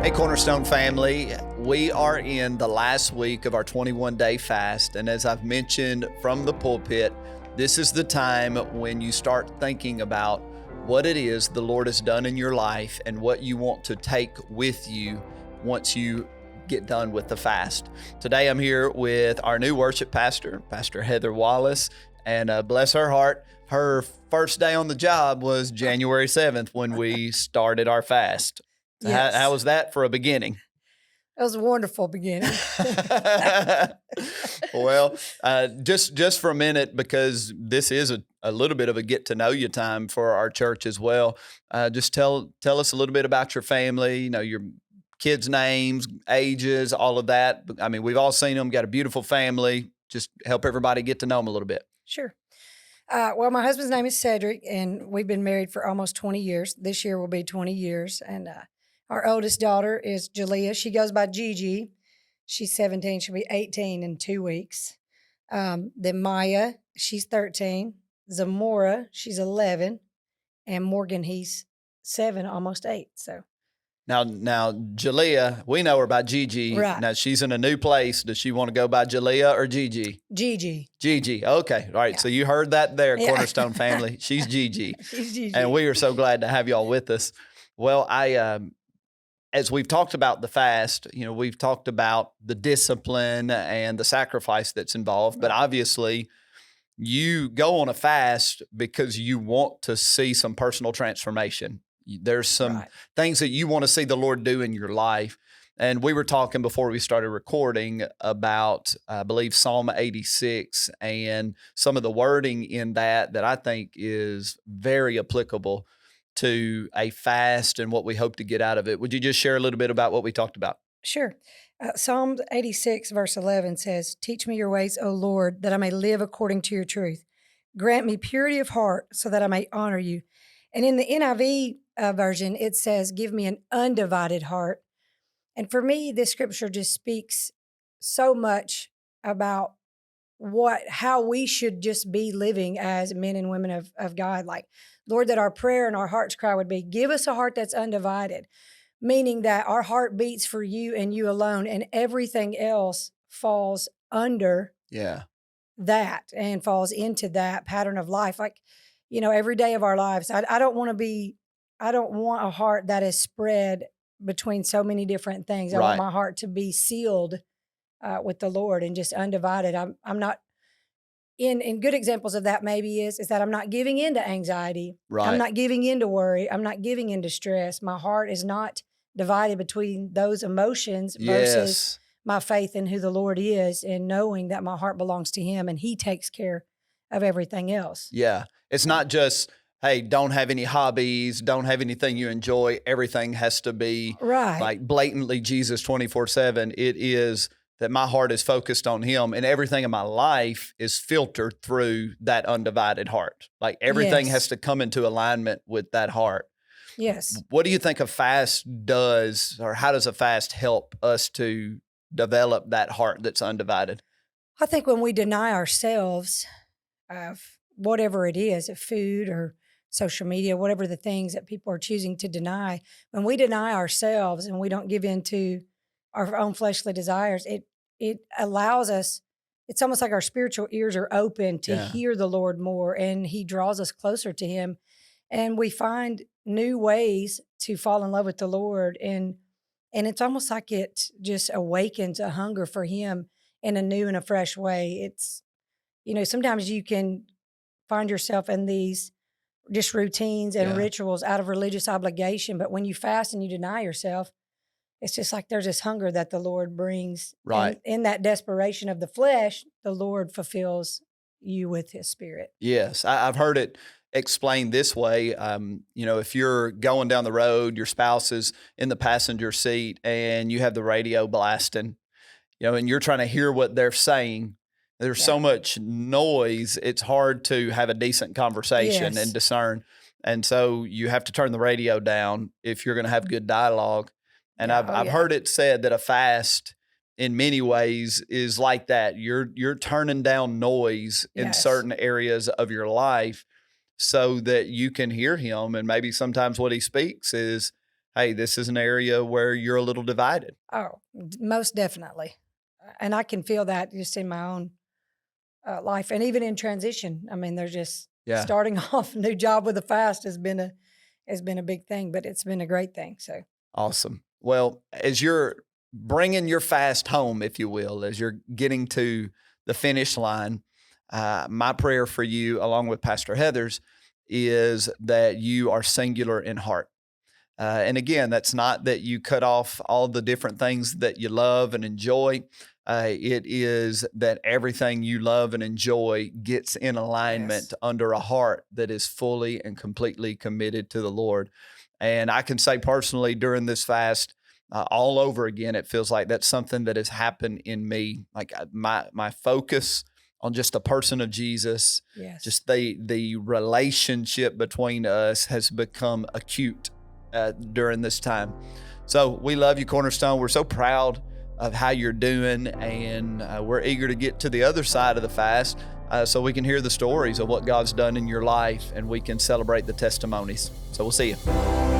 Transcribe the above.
Hey, Cornerstone family, we are in the last week of our 21-day fast. And as I've mentioned from the pulpit, this is the time when you start thinking about what it is the Lord has done in your life and what you want to take with you once you get done with the fast. Today, I'm here with our new worship pastor, Pastor Heather Wallace, and bless her heart, her first day on the job was January 7th when we started our fast. Yes. How was that for a beginning? It was a wonderful beginning. Well, just for a minute, because this is a little bit of a get to know you time for our church as well. Just tell us a little bit about your family, your kids' names, ages, all of that. I mean, we've all seen them, got a beautiful family. Just help everybody get to know them a little bit. Sure. Well, my husband's name is Cedric, and we've been married for almost 20 years. This year will be 20 years. And our oldest daughter is Jalea. She goes by Gigi. She's 17. She'll be 18 in 2 weeks. Then Maya, she's 13. Zamora, she's 11. And Morgan, he's 7, almost 8. So Now, Jalea, we know her by Gigi. Right. Now, she's in a new place. Does she want to go by Jalea or Gigi? Gigi. Gigi. Okay. All right. Yeah. So you heard that there, Yeah. Cornerstone family. She's Gigi. She's Gigi. And we are so glad to have y'all with us. Well, as we've talked about the fast, we've talked about the discipline and the sacrifice that's involved, but obviously you go on a fast because you want to see some personal transformation. There's some things that you want to see the Lord do in your life. And we were talking before we started recording about, I believe, Psalm 86 and some of the wording in that I think is very applicable to a fast and what we hope to get out of it. Would you just share a little bit about what we talked about? Sure. Psalm 86, verse 11 says, "Teach me your ways, O Lord, that I may live according to your truth. Grant me purity of heart so that I may honor you." And in the NIV version, it says, "Give me an undivided heart." And for me, this scripture just speaks so much about how we should just be living as men and women of God. Like, Lord, that our prayer and our heart's cry would be, give us a heart that's undivided, meaning that our heart beats for you and you alone, and everything else falls under that and falls into that pattern of life. Like, every day of our lives, I don't want a heart that is spread between so many different things. I want my heart to be sealed with the Lord and just undivided. I'm not in good examples of that maybe is that I'm not giving in to anxiety. Right. I'm not giving in to worry. I'm not giving in to stress. My heart is not divided between those emotions versus my faith in who the Lord is and knowing that my heart belongs to him and he takes care of everything else. Yeah. It's not just, hey, don't have any hobbies, don't have anything you enjoy. Everything has to be like blatantly Jesus 24/7. It is that my heart is focused on him and everything in my life is filtered through that undivided heart. Like everything has to come into alignment with that heart. Yes. What do you think a fast does, or how does a fast help us to develop that heart that's undivided? I think when we deny ourselves of whatever it is, of food or social media, whatever the things that people are choosing to deny, when we deny ourselves and we don't give in to our own fleshly desires, it allows us, it's almost like our spiritual ears are open to hear the Lord more, and he draws us closer to him. And we find new ways to fall in love with the Lord. And it's almost like it just awakens a hunger for him in a new and a fresh way. It's, sometimes you can find yourself in these just routines and rituals out of religious obligation. But when you fast and you deny yourself, it's just like there's this hunger that the Lord brings. Right. And in that desperation of the flesh, the Lord fulfills you with his spirit. Yes. I've heard it explained this way. If you're going down the road, your spouse is in the passenger seat and you have the radio blasting, and you're trying to hear what they're saying. There's so much noise, it's hard to have a decent conversation and discern. And so you have to turn the radio down if you're going to have good dialogue. And I've heard it said that a fast in many ways is like that. You're turning down noise in certain areas of your life so that you can hear him. And maybe sometimes what he speaks is, hey, this is an area where you're a little divided. Oh, most definitely. And I can feel that just in my own life and even in transition. I mean, they're just Yeah. starting off a new job with a fast has been a big thing, but it's been a great thing. So Awesome. Well, as you're bringing your fast home, if you will, as you're getting to the finish line, my prayer for you, along with Pastor Heather's, is that you are singular in heart. And again, that's not that you cut off all the different things that you love and enjoy. It is that everything you love and enjoy gets in alignment yes, under a heart that is fully and completely committed to the Lord. And I can say personally during this fast, all over again, it feels like that's something that has happened in me. Like my focus on just the person of Jesus, yes. just the relationship between us has become acute during this time. So we love you, Cornerstone. We're so proud of how you're doing, and we're eager to get to the other side of the fast so we can hear the stories of what God's done in your life and we can celebrate the testimonies. So we'll see you.